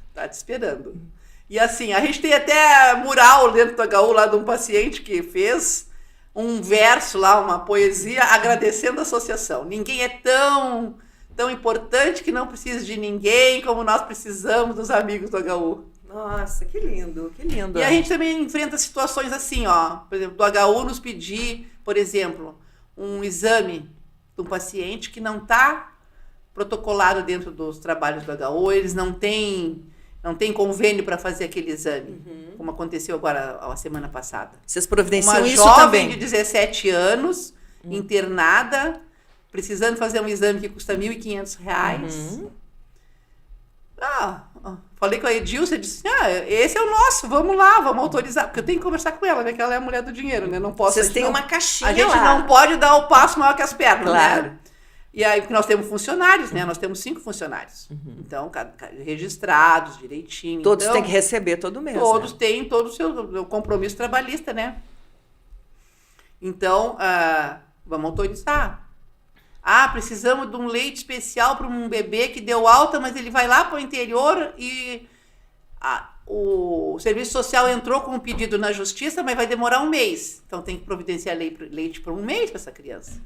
Está te esperando. E assim, a gente tem até mural dentro do HU lá de um paciente que fez um verso lá, uma poesia, agradecendo a associação. Ninguém é tão importante que não precisa de ninguém como nós precisamos dos amigos do HU. Nossa, que lindo, que lindo. E a gente também enfrenta situações assim, por exemplo, do HU nos pedir, por exemplo, um exame de um paciente que não está protocolado dentro dos trabalhos do HU, eles não têm convênio para fazer aquele exame, como aconteceu agora a semana passada. Vocês providenciam uma isso jovem também? De 17 anos, internada, precisando fazer um exame que custa R$1.500. Falei com a Edilson, disse, esse é o nosso, vamos lá, vamos autorizar. Porque eu tenho que conversar com ela, né? Que ela é a mulher do dinheiro, né? Não posso... Vocês têm uma caixinha A gente lá. não pode dar o passo maior que as pernas, Claro. né? E aí, porque nós temos funcionários, né? Nós temos 5 funcionários. Então, registrados, direitinho. Todos então, têm que receber todo mês. Todos né? têm todo o seu compromisso trabalhista, né? Então, vamos autorizar. Precisamos de um leite especial para um bebê que deu alta, mas ele vai lá para o interior e o serviço social entrou com um pedido na justiça, mas vai demorar um mês. Então, tem que providenciar leite por um mês para essa criança.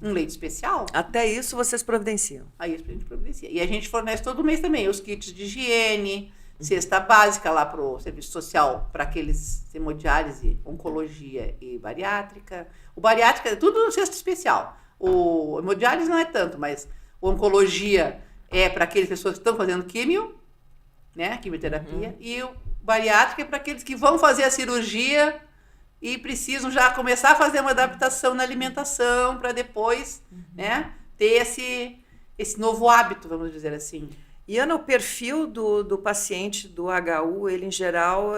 Um leite especial. Até isso vocês providenciam. Aí a gente providencia. E a gente fornece todo mês também os kits de higiene, cesta básica lá para o serviço social, para aqueles hemodiálise, oncologia e bariátrica. O bariátrica é tudo cesta especial. O hemodiálise não é tanto, mas o oncologia é para aquelas pessoas que estão fazendo químio, né, quimioterapia, e o bariátrica é para aqueles que vão fazer a cirurgia e precisam já começar a fazer uma adaptação na alimentação para depois, né, ter esse novo hábito, vamos dizer assim. E Ana, o perfil do paciente do HU, ele em geral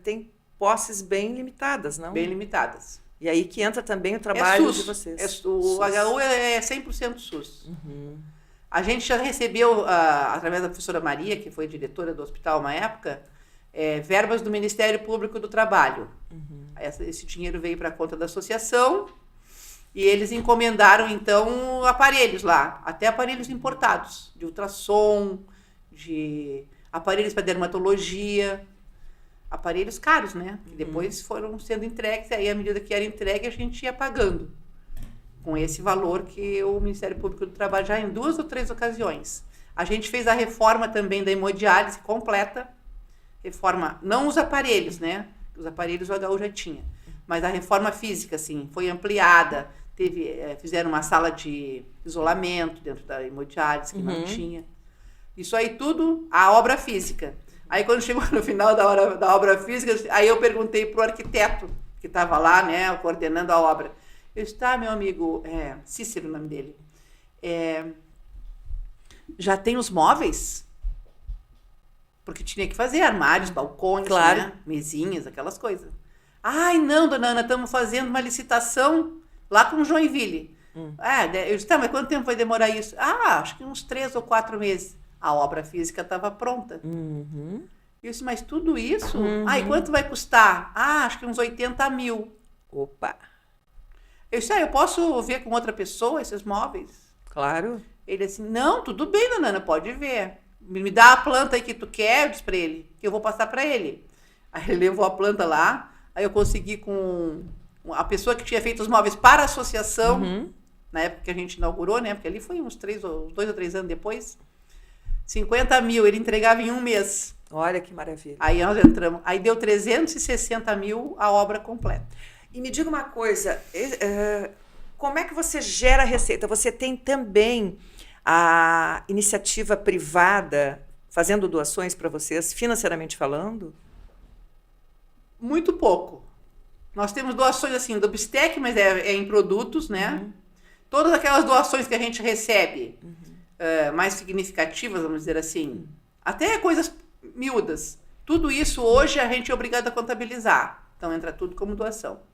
tem posses bem limitadas, não? Bem limitadas. E aí que entra também o trabalho SUS. de vocês. O SUS. HU é 100% SUS. A gente já recebeu, através da professora Maria, que foi diretora do hospital uma época, verbas do Ministério Público do Trabalho. Esse dinheiro veio para a conta da associação e eles encomendaram, então, aparelhos lá, até aparelhos importados, de ultrassom, de aparelhos para dermatologia, aparelhos caros, né? Que depois foram sendo entregues, aí à medida que era entregue a gente ia pagando com esse valor que o Ministério Público do Trabalho já em 2 ou 3 ocasiões. A gente fez a reforma também da hemodiálise completa, reforma, não os aparelhos, né? Os aparelhos o HU já tinha, mas a reforma física, assim, foi ampliada, fizeram uma sala de isolamento dentro da hemodiálise que não tinha. Isso aí tudo, a obra física. Aí quando chegou no final da obra física, aí eu perguntei pro arquiteto que estava lá, né, coordenando a obra. Eu disse, meu amigo, Cícero o nome dele, já tem os móveis? Porque tinha que fazer armários, balcões, claro, né, mesinhas, aquelas coisas. Ai, não, dona Ana, estamos fazendo uma licitação lá com Joinville. Eu disse, mas quanto tempo vai demorar isso? Acho que uns 3 ou 4 meses. A obra física estava pronta. Eu disse, mas tudo isso? E quanto vai custar? Acho que uns 80 mil. Opa! Eu disse, eu posso ver com outra pessoa esses móveis? Claro. Ele assim, não, tudo bem, dona Ana, pode ver. Me dá a planta aí que tu quer, eu disse para ele, que eu vou passar para ele. Aí ele levou a planta lá, aí eu consegui com a pessoa que tinha feito os móveis para a associação, na época que a gente inaugurou, né? Porque ali foi uns 2 ou 3 anos depois. 50 mil, ele entregava em um mês. Olha que maravilha. Aí nós entramos, aí deu 360 mil a obra completa. E me diga uma coisa, como é que você gera receita? Você tem também a iniciativa privada fazendo doações para vocês, financeiramente falando? Muito pouco. Nós temos doações assim do Bistec, mas é em produtos, né? Todas aquelas doações que a gente recebe, mais significativas, vamos dizer assim, até coisas miúdas. Tudo isso hoje a gente é obrigado a contabilizar. Então entra tudo como doação.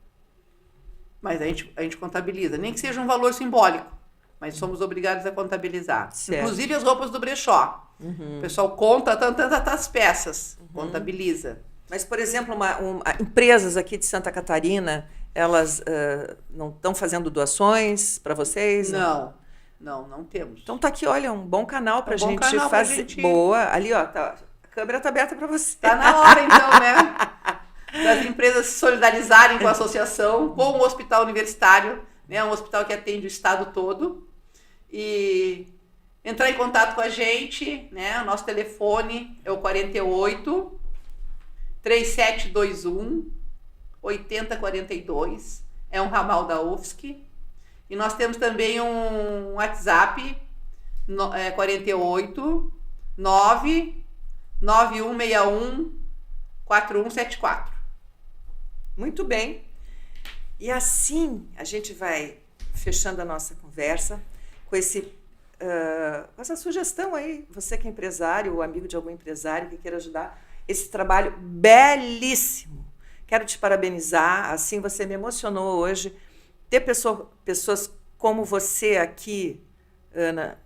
Mas a gente contabiliza, nem que seja um valor simbólico, mas somos obrigados a contabilizar. Certo. Inclusive as roupas do brechó. O pessoal conta tantas peças, contabiliza. Mas, por exemplo, empresas aqui de Santa Catarina, elas não estão fazendo doações para vocês? Não temos. Então tá aqui, olha, um bom canal para gente canal fazer. Pra gente... Boa, ali ó, a câmera tá aberta para você. Tá na hora então, né? Das empresas se solidarizarem com a associação, com o hospital universitário, né? Um hospital que atende o estado todo. E entrar em contato com a gente, né? O nosso telefone é o 48 3721 8042. É um ramal da UFSC. E nós temos também um WhatsApp, 48 99161 4174. Muito bem. E assim a gente vai fechando a nossa conversa com essa sugestão aí, você que é empresário ou amigo de algum empresário que queira ajudar, esse trabalho belíssimo. Quero te parabenizar, assim você me emocionou hoje. Ter pessoas como você aqui, Ana,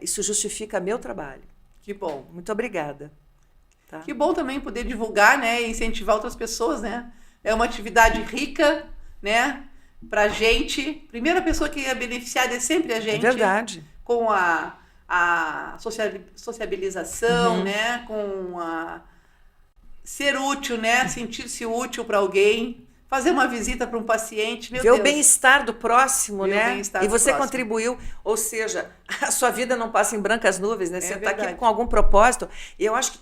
isso justifica meu trabalho. Que bom. Muito obrigada. Tá? Que bom também poder divulgar, né, e incentivar outras pessoas, né? É uma atividade rica, né, pra gente. Primeira pessoa que é beneficiada é sempre a gente. É verdade. Com a sociabilização, né, com ser útil, né, sentir-se útil para alguém, fazer uma visita para um paciente, meu Ver Deus. o bem-estar do próximo, Ver o né? bem-estar E do você próximo. contribuiu, ou seja, a sua vida não passa em brancas nuvens, né? Você está aqui verdade. com algum propósito. E eu acho que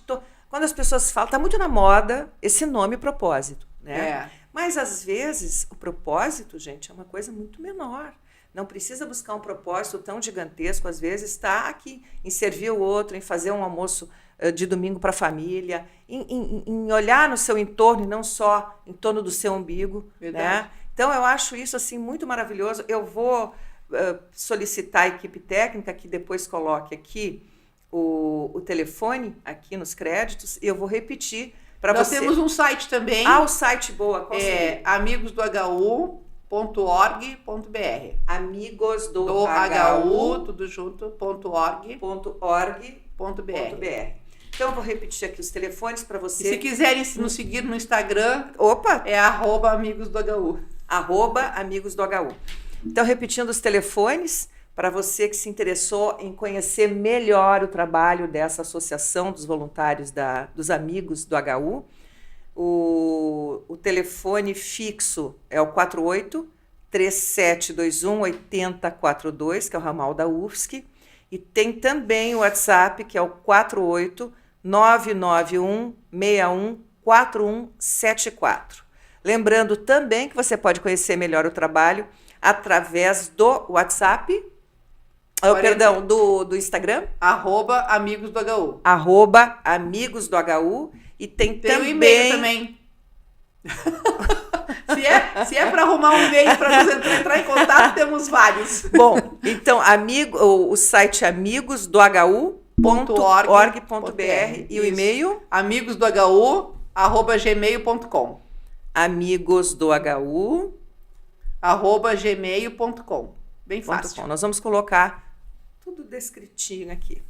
quando as pessoas falam, está muito na moda esse nome propósito, né? Mas às vezes o propósito, gente, é uma coisa muito menor. Não precisa buscar um propósito tão gigantesco, às vezes está aqui, em servir o outro, em fazer um almoço de domingo para a família, em olhar no seu entorno e não só em torno do seu umbigo. Né? Então, eu acho isso assim, muito maravilhoso. Eu vou solicitar a equipe técnica que depois coloque aqui o telefone, aqui nos créditos, e eu vou repetir para você. Nós temos um site também. O site boa. Qual é amigosdohu.org.br. Amigos do HU, tudo junto, .org.br. Então, eu vou repetir aqui os telefones para você. E se quiserem nos seguir no Instagram, é @amigosdohu. @amigosdohu. Então, repetindo os telefones, para você que se interessou em conhecer melhor o trabalho dessa associação dos voluntários dos amigos do HU, o telefone fixo é o 48-3721-8042, que é o ramal da UFSC, e tem também o WhatsApp, que é o 48-991-61-4174. Lembrando também que você pode conhecer melhor o trabalho através do WhatsApp, do Instagram. @amigosdohu. @amigosdohu. E tem também o e-mail também. se é para arrumar um e-mail para entrar em contato, temos vários. Bom, então o site é amigosdohu.org.br e o e-mail amigosdohu@gmail.com. amigosdohu@gmail.com. Bem fácil. Nós vamos colocar tudo descritinho aqui.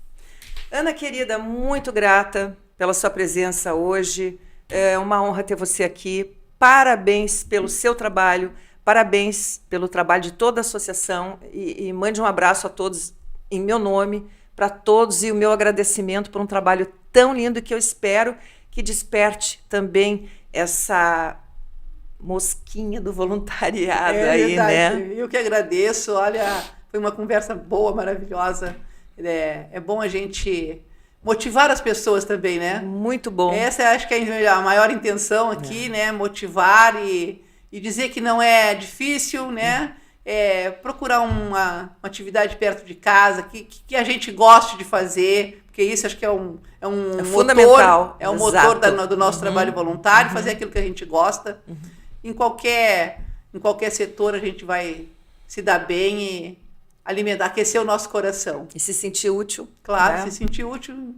Ana querida, muito grata pela sua presença hoje. É uma honra ter você aqui. Parabéns pelo seu trabalho, parabéns pelo trabalho de toda a associação e mande um abraço a todos em meu nome, para todos, e o meu agradecimento por um trabalho tão lindo que eu espero que desperte também essa mosquinha do voluntariado aí, verdade. né? Eu que agradeço, olha, foi uma conversa boa, maravilhosa. É bom a gente motivar as pessoas também, né? Muito bom. Essa acho que é a maior intenção aqui, né? Motivar e dizer que não é difícil, né? Procurar uma atividade perto de casa, que a gente goste de fazer, porque isso acho que é um fundamental. É um motor do nosso trabalho voluntário, fazer aquilo que a gente gosta. Em qualquer setor a gente vai se dar bem e alimentar, aquecer o nosso coração. E se sentir útil. Claro, né? se sentir útil,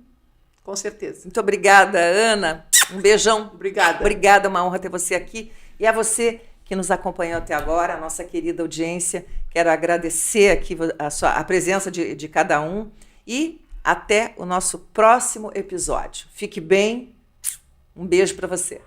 com certeza. Muito obrigada, Ana. Um beijão. Obrigada. Obrigada, uma honra ter você aqui. E a você que nos acompanhou até agora, a nossa querida audiência. Quero agradecer aqui a presença de cada um e até o nosso próximo episódio. Fique bem. Um beijo para você.